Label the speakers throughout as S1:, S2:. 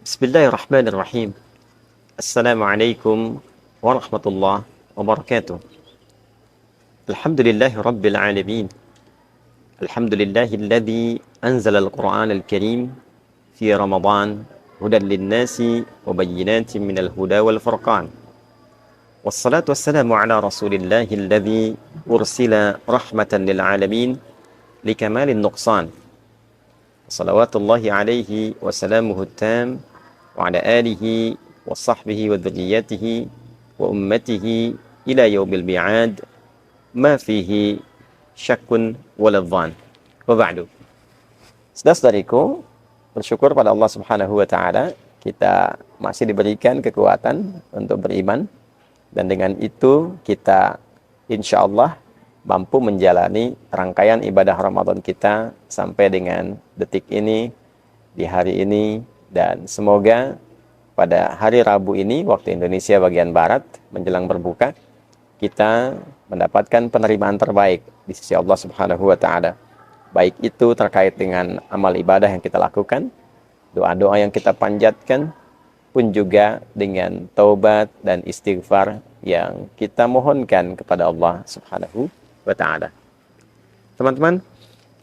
S1: Bismillahirrahmanirrahim. Assalamualaikum warahmatullahi wabarakatuh. Alhamdulillahi rabbil alamin. Alhamdulillahilladzi anzala al-Qur'an al-Karim fi Ramadan hudan lin-nasi wa bayyinatin minal huda wal furqan. Wassalatu wassalamu ala rasulillahilladzi ursila rahmatan lil alamin likamalin nuqsan. Salawatullahi alaihi wa salamuhu tam wa ala alihi wa sahbihi wa dhurriyyatihi wa ummatihi ila yaumil mi'ad ma fihi syakkun waladhan wa ba'du. Saudara-saudariku, bersyukur pada Allah Subhanahu wa taala kita masih diberikan kekuatan untuk beriman, dan dengan itu kita insyaallah mampu menjalani rangkaian ibadah Ramadan kita sampai dengan detik ini, di hari ini, dan semoga pada hari Rabu ini waktu Indonesia bagian Barat menjelang berbuka kita mendapatkan penerimaan terbaik di sisi Allah Subhanahu wa taala. Baik itu terkait dengan amal ibadah yang kita lakukan, doa-doa yang kita panjatkan, pun juga dengan taubat dan istighfar yang kita mohonkan kepada Allah Subhanahu wa ta'ala. Teman-teman,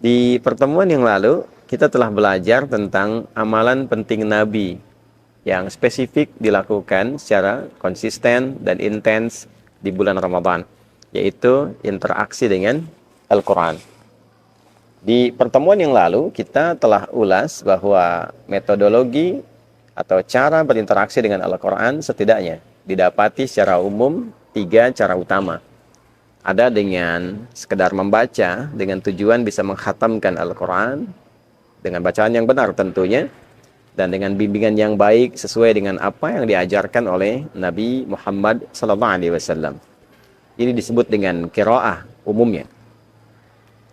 S1: di pertemuan yang lalu kita telah belajar tentang amalan penting Nabi yang spesifik dilakukan secara konsisten dan intens di bulan Ramadan, yaitu interaksi dengan Al-Quran. Di pertemuan yang lalu kita telah ulas bahwa metodologi atau cara berinteraksi dengan Al-Quran setidaknya didapati secara umum 3 cara utama. Ada dengan sekedar membaca dengan tujuan bisa menghatamkan Al-Quran dengan bacaan yang benar tentunya, dan dengan bimbingan yang baik sesuai dengan apa yang diajarkan oleh Nabi Muhammad SAW. Ini disebut dengan qiraah umumnya.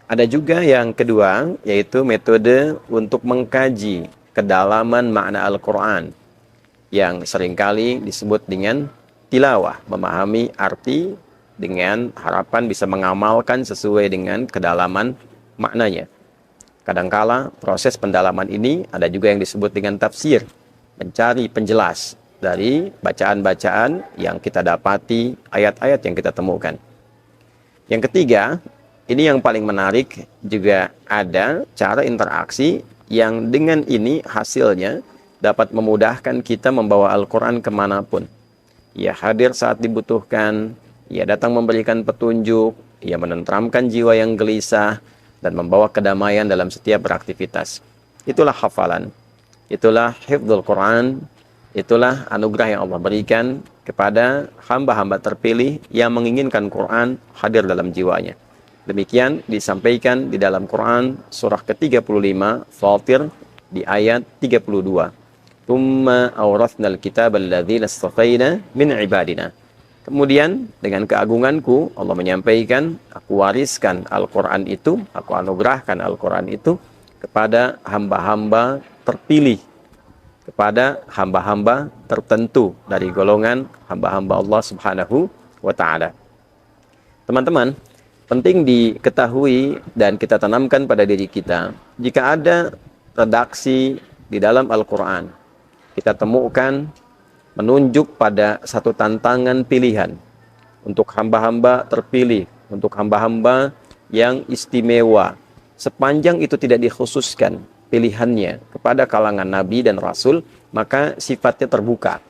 S1: Ada juga yang kedua, yaitu metode untuk mengkaji kedalaman makna Al-Quran yang seringkali disebut dengan tilawah, memahami arti dengan harapan bisa mengamalkan sesuai dengan kedalaman maknanya. Kadangkala proses pendalaman ini ada juga yang disebut dengan tafsir, mencari penjelas dari bacaan-bacaan yang kita dapati, ayat-ayat yang kita temukan. Yang ketiga, ini yang paling menarik, juga ada cara interaksi yang dengan ini hasilnya dapat memudahkan kita membawa Al-Quran kemanapun. Ia hadir saat dibutuhkan, ia datang memberikan petunjuk, ia menenteramkan jiwa yang gelisah, dan membawa kedamaian dalam setiap beraktivitas. Itulah hafalan, itulah hifdzul Quran, itulah anugerah yang Allah berikan kepada hamba-hamba terpilih yang menginginkan Quran hadir dalam jiwanya. Demikian disampaikan di dalam Quran surah ke-35 Fatir di ayat 32. Tsumma awrathnal kitaba alladzina istafaina min ibadina. Kemudian dengan keagunganku Allah menyampaikan, aku wariskan Al-Quran itu, aku anugerahkan Al-Quran itu kepada hamba-hamba terpilih, kepada hamba-hamba tertentu dari golongan hamba-hamba Allah Subhanahu wa ta'ala. Teman-teman, penting diketahui dan kita tanamkan pada diri kita, jika ada redaksi di dalam Al-Quran, kita temukan menunjuk pada satu tantangan pilihan untuk hamba-hamba terpilih, untuk hamba-hamba yang istimewa. Sepanjang itu tidak dikhususkan pilihannya kepada kalangan Nabi dan Rasul, maka sifatnya terbuka.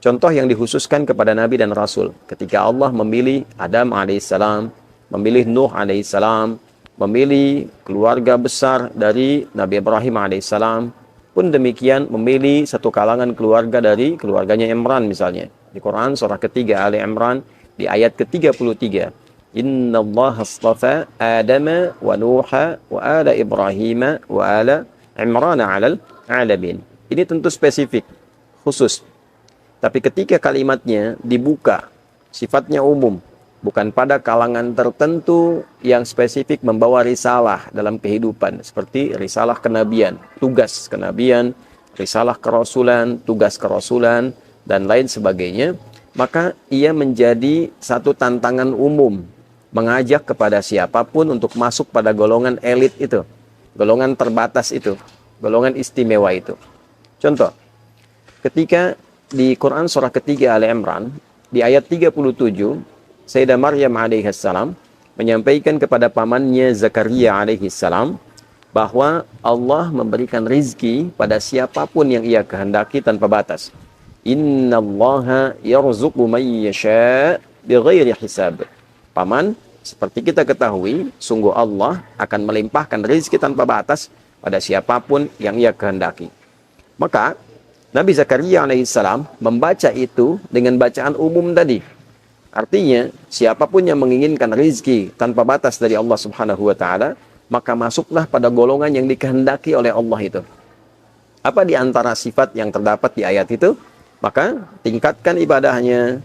S1: Contoh yang dikhususkan kepada Nabi dan Rasul, ketika Allah memilih Adam alaihissalam, memilih Nuh alaihissalam, memilih keluarga besar dari Nabi Ibrahim alaihissalam, pun demikian memilih satu kalangan keluarga dari keluarganya Imran misalnya. Di Quran surah ketiga Ali Imran di ayat ke-33. Inna Allah astafa Adama wa Nuha wa ala Ibrahim wa ala Imran alal alamin. Ini tentu spesifik, khusus. Tapi ketika kalimatnya dibuka, sifatnya umum, bukan pada kalangan tertentu yang spesifik membawa risalah dalam kehidupan, seperti risalah kenabian, tugas kenabian, risalah kerasulan, tugas kerasulan, dan lain sebagainya, maka ia menjadi satu tantangan umum, mengajak kepada siapapun untuk masuk pada golongan elit itu, golongan terbatas itu, golongan istimewa itu. Contoh, ketika di Quran surah ketiga Ali Imran, di ayat 37, Sayyidah Maryam alaihissalam menyampaikan kepada pamannya Zakaria alaihissalam bahwa Allah memberikan rizki pada siapapun yang ia kehendaki tanpa batas. Innallaha yarzuqu man yasha' bighairi hisab. Paman, seperti kita ketahui, sungguh Allah akan melimpahkan rizki tanpa batas pada siapapun yang ia kehendaki. Maka Nabi Zakaria alaihissalam membaca itu dengan bacaan umum tadi. Artinya, siapapun yang menginginkan rizki tanpa batas dari Allah Subhanahu wa Ta'ala, maka masuklah pada golongan yang dikehendaki oleh Allah itu. Apa di antara sifat yang terdapat di ayat itu? Maka tingkatkan ibadahnya,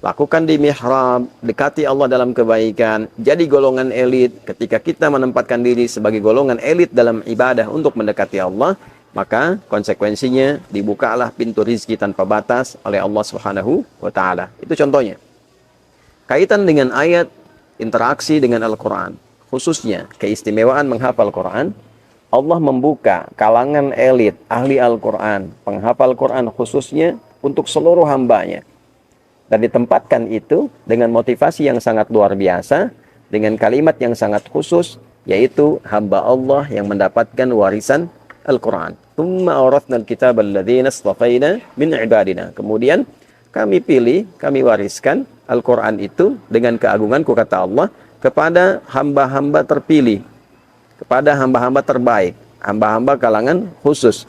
S1: lakukan di mihrab, dekati Allah dalam kebaikan, jadi golongan elit. Ketika kita menempatkan diri sebagai golongan elit dalam ibadah untuk mendekati Allah, maka konsekuensinya dibukalah pintu rizki tanpa batas oleh Allah Subhanahu wa Ta'ala. Itu contohnya. Kaitan dengan ayat interaksi dengan Al-Quran, khususnya keistimewaan menghafal Quran, Allah membuka kalangan elit, ahli Al-Quran, penghafal Quran khususnya untuk seluruh hambanya. Dan ditempatkan itu dengan motivasi yang sangat luar biasa, dengan kalimat yang sangat khusus, yaitu hamba Allah yang mendapatkan warisan Al-Quran. Tsumma awrathna al-kitaba alladhina istafaina min ibadina. Kemudian kami pilih, kami wariskan Al-Quran itu dengan keagunganku, kata Allah, kepada hamba-hamba terpilih, kepada hamba-hamba terbaik, hamba-hamba kalangan khusus.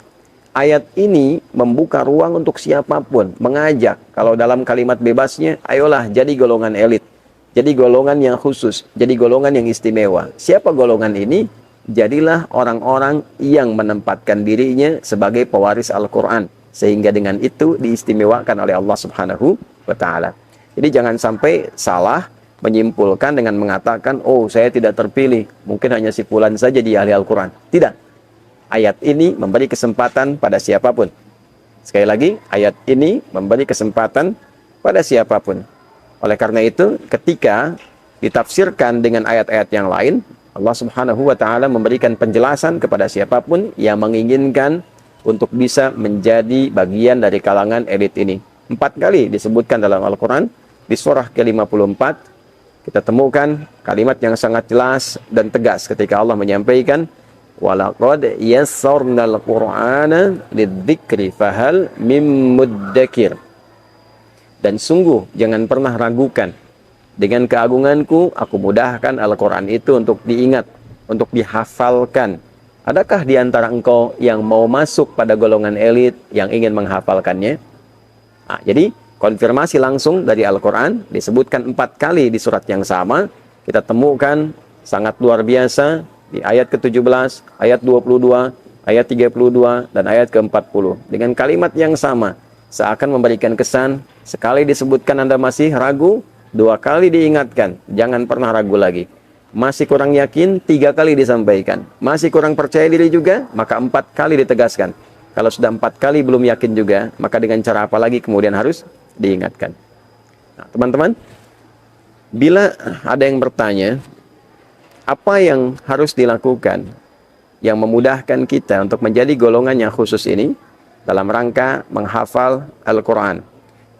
S1: Ayat ini membuka ruang untuk siapapun, mengajak. Kalau dalam kalimat bebasnya, ayolah jadi golongan elit, jadi golongan yang khusus, jadi golongan yang istimewa. Siapa golongan ini? Jadilah orang-orang yang menempatkan dirinya sebagai pewaris Al-Quran, sehingga dengan itu diistimewakan oleh Allah Subhanahu wa Ta'ala. Jadi jangan sampai salah menyimpulkan dengan mengatakan, oh saya tidak terpilih, mungkin hanya si fulan saja di ahli Al-Quran. Tidak. Ayat ini memberi kesempatan pada siapapun. Sekali lagi, ayat ini memberi kesempatan pada siapapun. Oleh karena itu, ketika ditafsirkan dengan ayat-ayat yang lain, Allah Subhanahu wa Ta'ala memberikan penjelasan kepada siapapun yang menginginkan untuk bisa menjadi bagian dari kalangan elit ini. 4 kali disebutkan dalam Al-Quran. Di surah ke-54 kita temukan kalimat yang sangat jelas dan tegas ketika Allah menyampaikan, walaqad yassarnal Qur'ana lidzikri fahal mim muddakir. Dan sungguh jangan pernah ragukan, dengan keagunganku aku mudahkan Al-Quran itu untuk diingat, untuk dihafalkan. Adakah di antara engkau yang mau masuk pada golongan elit yang ingin menghafalkannya? Nah, jadi konfirmasi langsung dari Al-Quran disebutkan 4 kali di surat yang sama. Kita temukan sangat luar biasa di ayat ke-17, ayat 22, ayat 32, dan ayat ke-40. Dengan kalimat yang sama, seakan memberikan kesan, sekali disebutkan Anda masih ragu, 2 kali diingatkan, jangan pernah ragu lagi. Masih kurang yakin, 3 kali disampaikan. Masih kurang percaya diri juga, maka 4 kali ditegaskan. Kalau sudah 4 kali belum yakin juga, maka dengan cara apa lagi kemudian harus diingatkan. Nah, teman-teman, bila ada yang bertanya, apa yang harus dilakukan yang memudahkan kita untuk menjadi golongan yang khusus ini dalam rangka menghafal Al-Quran,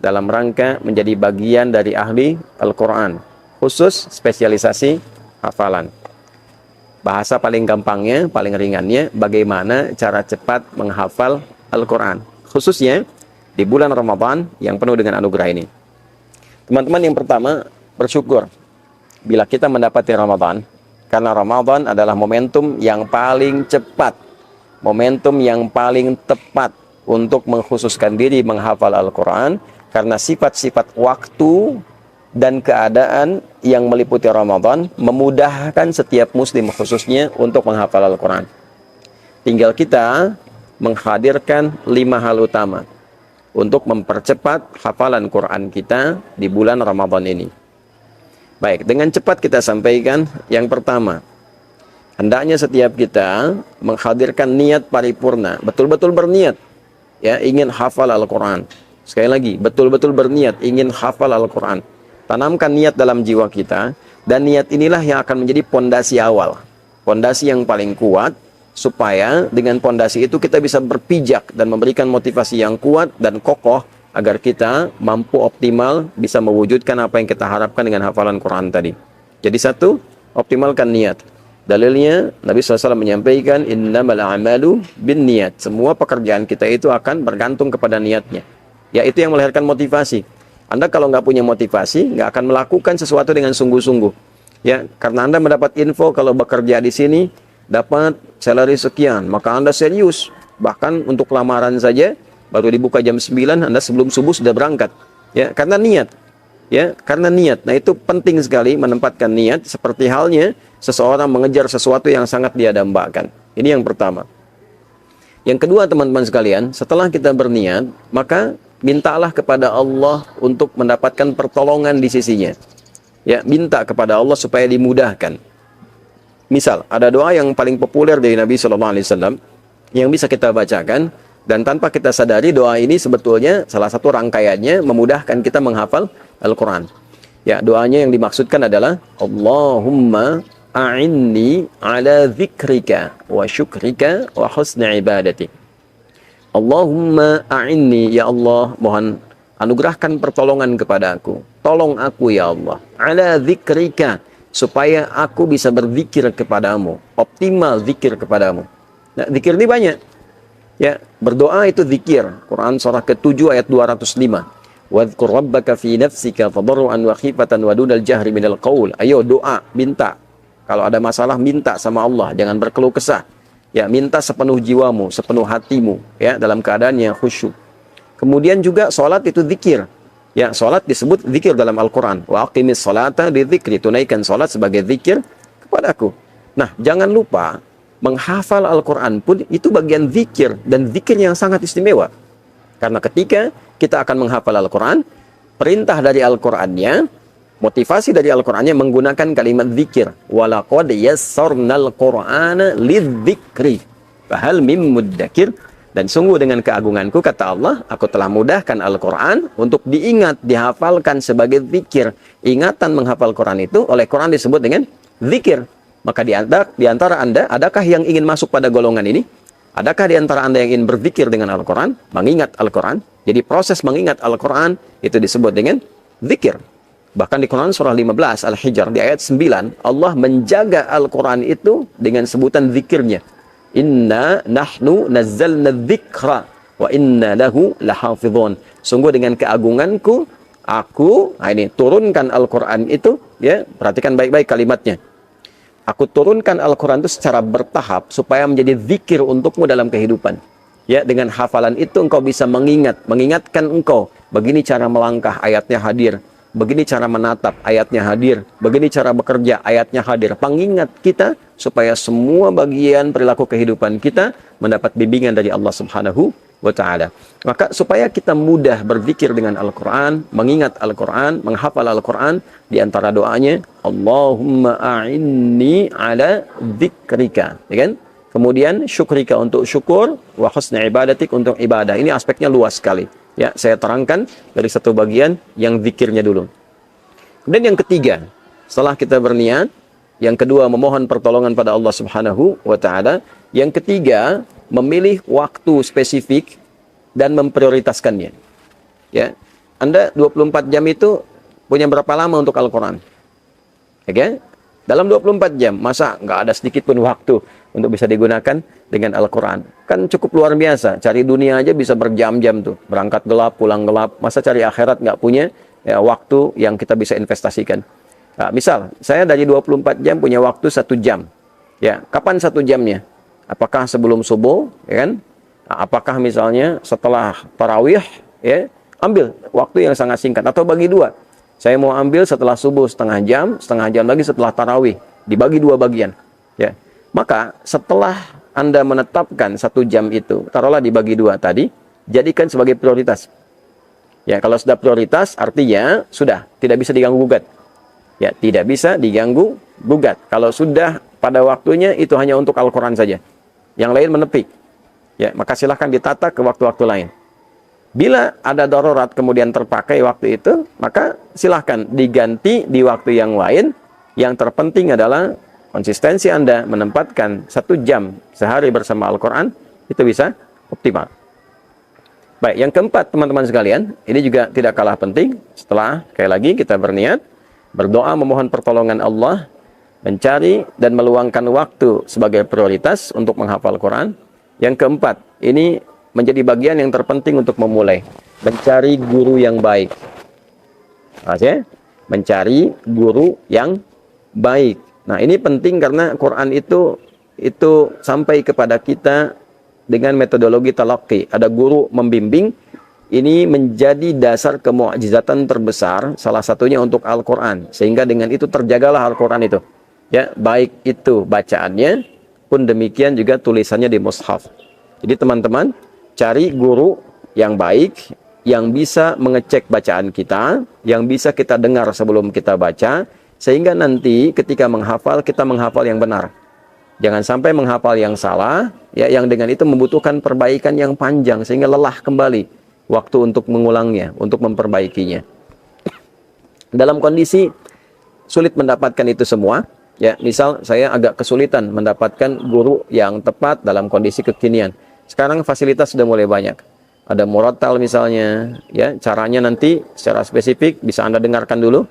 S1: dalam rangka menjadi bagian dari ahli Al-Quran, khusus spesialisasi hafalan. Bahasa paling gampangnya, paling ringannya, bagaimana cara cepat menghafal Al-Quran, khususnya di bulan Ramadan yang penuh dengan anugerah ini. Teman-teman, yang pertama, bersyukur bila kita mendapati Ramadan, karena Ramadan adalah momentum yang paling cepat, momentum yang paling tepat untuk mengkhususkan diri menghafal Al-Quran, karena sifat-sifat waktu dan keadaan yang meliputi Ramadan memudahkan setiap muslim khususnya untuk menghafal Al-Quran. Tinggal kita menghadirkan 5 hal utama untuk mempercepat hafalan Quran kita di bulan Ramadan ini. Baik, dengan cepat kita sampaikan. Yang pertama, hendaknya setiap kita menghadirkan niat paripurna, betul-betul berniat ya ingin hafal Al-Quran. Sekali lagi, betul-betul berniat ingin hafal Al-Quran. Tanamkan niat dalam jiwa kita, dan niat inilah yang akan menjadi pondasi awal, pondasi yang paling kuat supaya dengan pondasi itu kita bisa berpijak dan memberikan motivasi yang kuat dan kokoh agar kita mampu optimal bisa mewujudkan apa yang kita harapkan dengan hafalan Quran tadi. Jadi satu, optimalkan niat. Dalilnya Nabi SAW menyampaikan innamal a'malu bin niat. Semua pekerjaan kita itu akan bergantung kepada niatnya. Ya, itu yang melahirkan motivasi. Anda kalau nggak punya motivasi, nggak akan melakukan sesuatu dengan sungguh-sungguh. Ya, karena Anda mendapat info kalau bekerja di sini dapat salary sekian, maka Anda serius. Bahkan untuk lamaran saja baru dibuka jam 9, Anda sebelum subuh sudah berangkat. Ya, karena niat. Ya, karena niat. Nah, itu penting sekali menempatkan niat seperti halnya seseorang mengejar sesuatu yang sangat dia dambakan. Ini yang pertama. Yang kedua, teman-teman sekalian, setelah kita berniat, maka mintalah kepada Allah untuk mendapatkan pertolongan di sisinya. Ya, minta kepada Allah supaya dimudahkan. Misal, ada doa yang paling populer dari Nabi SAW yang bisa kita bacakan, dan tanpa kita sadari doa ini sebetulnya salah satu rangkaiannya memudahkan kita menghafal Al-Quran. Ya, doanya yang dimaksudkan adalah Allahumma a'inni ala zikrika wa syukrika wa husni ibadati. Allahumma a'inni, ya Allah, mohon anugerahkan pertolongan kepada aku. Tolong aku ya Allah. Ala zikrika, supaya aku bisa berzikir kepadamu. Optimal zikir kepadamu. Nah, zikir ini banyak. Ya, berdoa itu zikir. Quran surah ke-7 ayat 205. Wadhkur rabbaka fi nafsika tadarruan wa khifatan wa dunal jahri minal qaul. Ayo doa, minta. Kalau ada masalah minta sama Allah, jangan berkeluh kesah. Ya, minta sepenuh jiwamu, sepenuh hatimu, ya, dalam keadaan yang khusyuk. Kemudian juga salat itu zikir. Ya, salat disebut zikir dalam Al-Qur'an. Wa aqimis salata bidzikri, tunaikan salat sebagai zikir kepadaku. Nah, jangan lupa menghafal Al-Quran pun itu bagian zikir, dan zikir yang sangat istimewa. Karena ketika kita akan menghafal Al-Quran, perintah dari Al-Qurannya, motivasi dari Al-Qurannya menggunakan kalimat zikir. Walaqad yassarnal Qur'ana lidzikri fahal mim muddakir. Dan sungguh dengan keagunganku, kata Allah, aku telah mudahkan Al-Quran untuk diingat, dihafalkan sebagai zikir. Ingatan menghafal Quran itu oleh Quran disebut dengan zikir. Maka di antara Anda, adakah yang ingin masuk pada golongan ini? Adakah di antara Anda yang ingin berzikir dengan Al-Quran? Mengingat Al-Quran. Jadi proses mengingat Al-Quran itu disebut dengan zikir. Bahkan di Quran surah 15 Al-Hijr di ayat 9, Allah menjaga Al-Quran itu dengan sebutan zikirnya. Inna nahnu nazzalna dzikra wa inna lahu lahafidhun. Sungguh dengan keagunganku, aku, ini turunkan Al-Quran itu, ya, perhatikan baik-baik kalimatnya. Aku turunkan Al-Quran itu secara bertahap supaya menjadi zikir untukmu dalam kehidupan. Ya, dengan hafalan itu engkau bisa mengingatkan engkau. Begini cara melangkah, ayatnya hadir. Begini cara menatap, ayatnya hadir. Begini cara bekerja, ayatnya hadir. Pengingat kita supaya semua bagian perilaku kehidupan kita mendapat bimbingan dari Allah Subhanahu wa ta'ala. Maka supaya kita mudah berzikir dengan Al-Quran, mengingat Al-Quran, menghafal Al-Quran, di antara doanya, Allahumma a'inni ala zikrika. Ya kan? Kemudian syukrika untuk syukur, wa husni ibadatik untuk ibadah. Ini aspeknya luas sekali. Ya, saya terangkan dari satu bagian yang zikirnya dulu. Kemudian yang ketiga, setelah kita berniat, yang kedua memohon pertolongan pada Allah Subhanahu wa ta'ala, yang ketiga memilih waktu spesifik dan memprioritaskannya. Ya, Anda 24 jam itu punya berapa lama untuk Al-Quran? Oke? Dalam 24 jam, masa nggak ada sedikit pun waktu untuk bisa digunakan dengan Al-Quran? Kan cukup luar biasa. Cari dunia aja bisa berjam-jam tuh. Berangkat gelap, pulang gelap. Masa cari akhirat nggak punya ya, waktu yang kita bisa investasikan? Nah, misal, saya dari 24 jam punya waktu 1 jam. Ya, kapan 1 jamnya? Apakah sebelum subuh, ya kan? Nah, apakah misalnya setelah tarawih, ya? Ambil waktu yang sangat singkat, atau bagi dua. Saya mau ambil setelah subuh setengah jam lagi setelah tarawih, dibagi 2 bagian. Ya, maka setelah Anda menetapkan 1 jam itu, taruhlah dibagi 2 tadi, jadikan sebagai prioritas. Ya, kalau sudah prioritas, artinya sudah tidak bisa diganggu gugat. Ya, tidak bisa diganggu gugat. Kalau sudah pada waktunya itu hanya untuk Al-Quran saja. Yang lain menepik. Ya, maka silahkan ditata ke waktu-waktu lain. Bila ada darurat kemudian terpakai waktu itu, maka silahkan diganti di waktu yang lain. Yang terpenting adalah konsistensi Anda menempatkan 1 jam sehari bersama Al-Quran, itu bisa optimal. Baik, yang keempat teman-teman sekalian, ini juga tidak kalah penting. Setelah, sekali lagi kita berniat, berdoa memohon pertolongan Allah, mencari dan meluangkan waktu sebagai prioritas untuk menghafal Quran. Yang keempat, ini menjadi bagian yang terpenting untuk memulai. Mencari guru yang baik. Mencari guru yang baik. Nah, ini penting karena Quran itu sampai kepada kita dengan metodologi talaqi. Ada guru membimbing. Ini menjadi dasar kemu'jizatan terbesar, salah satunya untuk Al-Quran. Sehingga dengan itu terjagalah Al-Quran itu. Ya, baik itu bacaannya, pun demikian juga tulisannya di mushaf. Jadi teman-teman, cari guru yang baik, yang bisa mengecek bacaan kita, yang bisa kita dengar sebelum kita baca, sehingga nanti ketika menghafal, kita menghafal yang benar. Jangan sampai menghafal yang salah, ya, yang dengan itu membutuhkan perbaikan yang panjang, sehingga lelah kembali waktu untuk mengulangnya, untuk memperbaikinya. Dalam kondisi sulit mendapatkan itu semua, ya, misal saya agak kesulitan mendapatkan guru yang tepat dalam kondisi kekinian. Sekarang fasilitas sudah mulai banyak. Ada murattal misalnya, ya, caranya nanti secara spesifik bisa Anda dengarkan dulu.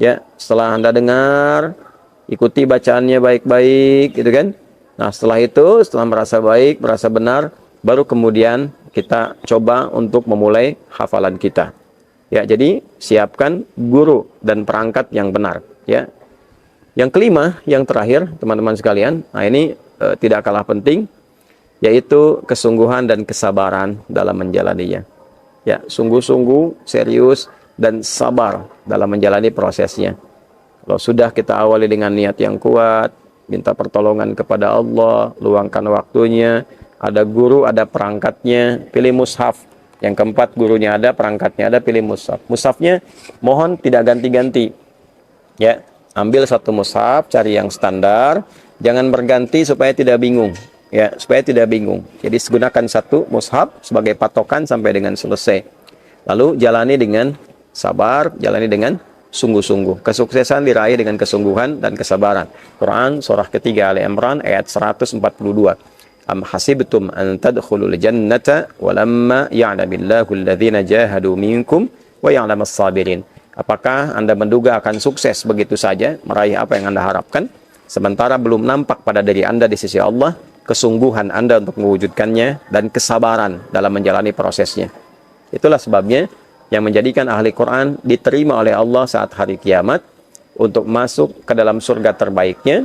S1: Ya, setelah Anda dengar, ikuti bacaannya baik-baik, gitu kan. Nah, setelah itu, setelah merasa baik, merasa benar, baru kemudian kita coba untuk memulai hafalan kita. Ya, jadi siapkan guru dan perangkat yang benar, ya. Yang kelima, yang terakhir, teman-teman sekalian, nah ini tidak kalah penting, yaitu kesungguhan dan kesabaran dalam menjalaninya. Ya, sungguh-sungguh, serius, dan sabar dalam menjalani prosesnya. Kalau sudah kita awali dengan niat yang kuat, minta pertolongan kepada Allah, luangkan waktunya, ada guru, ada perangkatnya, pilih mushaf. Yang keempat, gurunya ada, perangkatnya ada, pilih mushaf. Mushafnya mohon tidak ganti-ganti. Ya, ambil satu mushaf, cari yang standar, jangan berganti supaya tidak bingung. Ya, supaya tidak bingung. Jadi gunakan satu mushaf sebagai patokan sampai dengan selesai. Lalu jalani dengan sabar, jalani dengan sungguh-sungguh. Kesuksesan diraih dengan kesungguhan dan kesabaran. Quran surah ketiga Ali Imran ayat 142. Am hasibtum an tadkhulul jannata walamma ya'lamillahu alladhina jahadu minkum wa ya'lamas sabirin. Apakah Anda menduga akan sukses begitu saja meraih apa yang Anda harapkan sementara belum nampak pada diri Anda di sisi Allah kesungguhan Anda untuk mewujudkannya dan kesabaran dalam menjalani prosesnya. Itulah sebabnya yang menjadikan ahli Quran diterima oleh Allah saat hari kiamat untuk masuk ke dalam surga terbaiknya,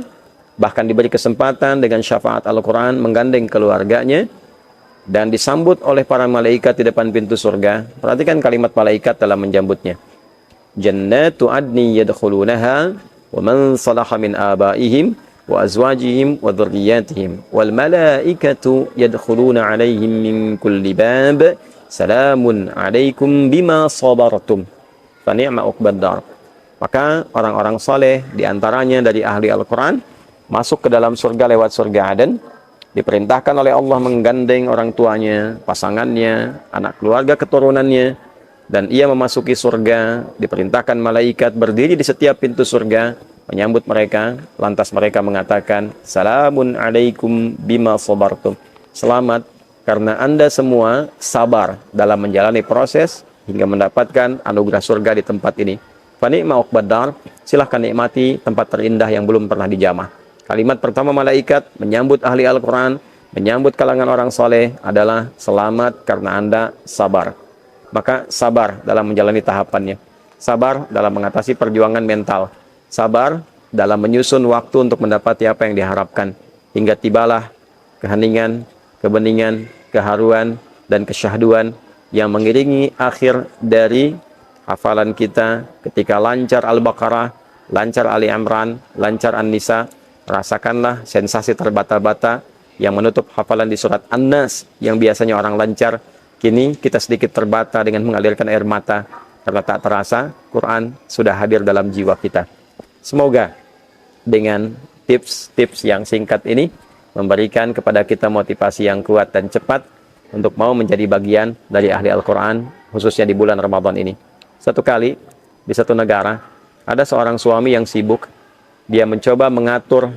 S1: bahkan diberi kesempatan dengan syafaat Al-Quran menggandeng keluarganya dan disambut oleh para malaikat di depan pintu surga. Perhatikan kalimat malaikat dalam menjambutnya. Jannatu adni yadkhulunaha wa man salaha min abaihim wa azwajihim wa dhurriyyatihim wal malaikatu yadkhuluna alaihim min kulli bab salamun alaikum bima sabartum fa ni'ma uqbad dar. Maka orang-orang saleh diantaranya dari ahli Al-Quran masuk ke dalam surga lewat surga Aden, diperintahkan oleh Allah menggandeng orang tuanya, pasangannya, anak keluarga keturunannya, dan ia memasuki surga, diperintahkan malaikat berdiri di setiap pintu surga menyambut mereka, lantas mereka mengatakan salamun alaikum bima sabartum, selamat karena Anda semua sabar dalam menjalani proses hingga mendapatkan anugerah surga di tempat ini. Fa ni'ma uqbad dar, silahkan nikmati tempat terindah yang belum pernah dijamah. Kalimat pertama malaikat menyambut ahli Al-Quran, menyambut kalangan orang soleh adalah selamat karena Anda sabar. Maka sabar dalam menjalani tahapannya, sabar dalam mengatasi perjuangan mental, sabar dalam menyusun waktu untuk mendapati apa yang diharapkan, hingga tibalah keheningan, kebeningan, keharuan, dan kesyahduan yang mengiringi akhir dari hafalan kita ketika lancar Al-Baqarah, lancar Ali Imran, lancar An-Nisa. Rasakanlah sensasi terbata-bata yang menutup hafalan di surat An-Nas yang biasanya orang lancar. Kini kita sedikit terbata dengan mengalirkan air mata karena tak terasa Quran sudah hadir dalam jiwa kita. Semoga dengan tips-tips yang singkat ini memberikan kepada kita motivasi yang kuat dan cepat untuk mau menjadi bagian dari ahli Al-Quran, khususnya di bulan Ramadan ini. Satu kali di satu negara ada seorang suami yang sibuk. Dia mencoba mengatur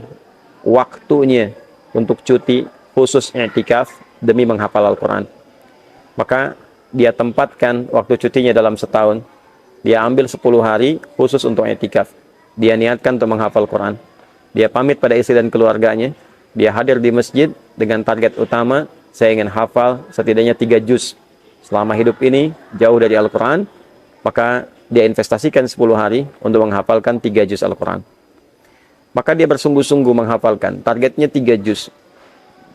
S1: waktunya untuk cuti khusus i'tikaf demi menghafal Al-Quran, maka dia tempatkan waktu cutinya dalam setahun. Dia ambil 10 hari khusus untuk i'tikaf. Dia niatkan untuk menghafal Quran. Dia pamit pada istri dan keluarganya. Dia hadir di masjid dengan target utama, saya ingin hafal setidaknya 3 juz. Selama hidup ini jauh dari Al-Quran, maka dia investasikan 10 hari untuk menghafalkan 3 juz Al-Quran. Maka dia bersungguh-sungguh menghafalkan. Targetnya 3 juz.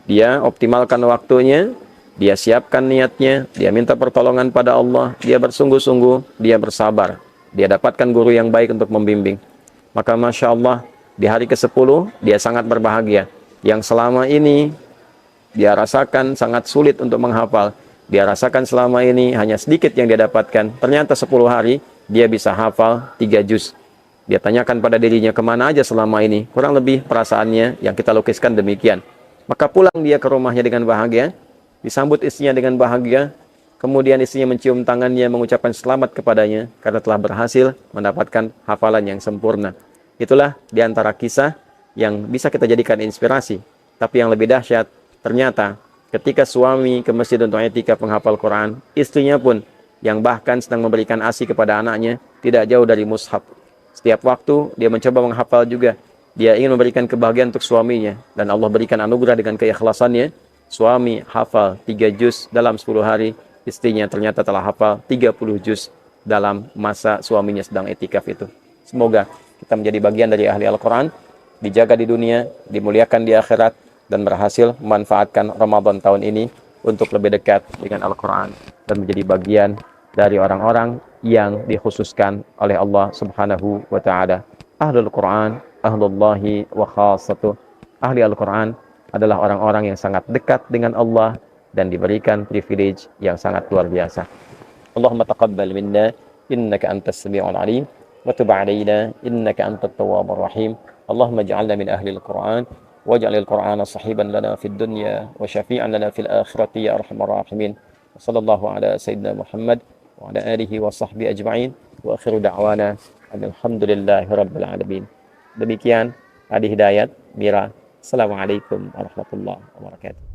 S1: Dia optimalkan waktunya, dia siapkan niatnya, dia minta pertolongan pada Allah, dia bersungguh-sungguh, dia bersabar. Dia dapatkan guru yang baik untuk membimbing. Maka Masya Allah, di hari ke-10, dia sangat berbahagia. Yang selama ini, dia rasakan sangat sulit untuk menghafal. Dia rasakan selama ini hanya sedikit yang dia dapatkan. Ternyata 10 hari, dia bisa hafal 3 juz. Dia tanyakan pada dirinya, kemana aja selama ini? Kurang lebih perasaannya yang kita lukiskan demikian. Maka pulang dia ke rumahnya dengan bahagia, disambut istrinya dengan bahagia, kemudian istrinya mencium tangannya, mengucapkan selamat kepadanya, karena telah berhasil mendapatkan hafalan yang sempurna. Itulah diantara kisah yang bisa kita jadikan inspirasi. Tapi yang lebih dahsyat, ternyata ketika suami ke masjid untuk i'tikaf menghafal Quran, istrinya pun yang bahkan sedang memberikan ASI kepada anaknya, tidak jauh dari mushaf. Setiap waktu dia mencoba menghafal juga. Dia ingin memberikan kebahagiaan untuk suaminya, dan Allah berikan anugerah dengan keikhlasannya. Suami hafal 3 juz dalam 10 hari, istrinya ternyata telah hafal 30 juz dalam masa suaminya sedang i'tikaf itu. Semoga kita menjadi bagian dari ahli Al-Quran, dijaga di dunia, dimuliakan di akhirat, dan berhasil memanfaatkan Ramadan tahun ini untuk lebih dekat dengan Al-Quran dan menjadi bagian dari orang-orang yang dikhususkan oleh Allah Subhanahu wa Ta'ala. Ahlul Quran, ahlullahi wa khassatuh. Ahli Al-Quran adalah orang-orang yang sangat dekat dengan Allah dan diberikan privilege yang sangat luar biasa. Allahumma taqabbal minna innaka antas sami'ul alim wa tub 'alaina innaka antat tawwabur rahim. Allahumma ij'alna min ahli al-Qur'an waj'al al-Qur'ana sahiban lana fid dunya wa syafi'an lana fil akhirati ya arhamar rahimin. Sallallahu ala sayyidina Muhammad wa ala alihi wa sahbihi ajma'in wa akhiru da'wana alhamdulillahi rabbil alamin. Demikian Adi Hidayat Mira. Assalamualaikum warahmatullahi wabarakatuh.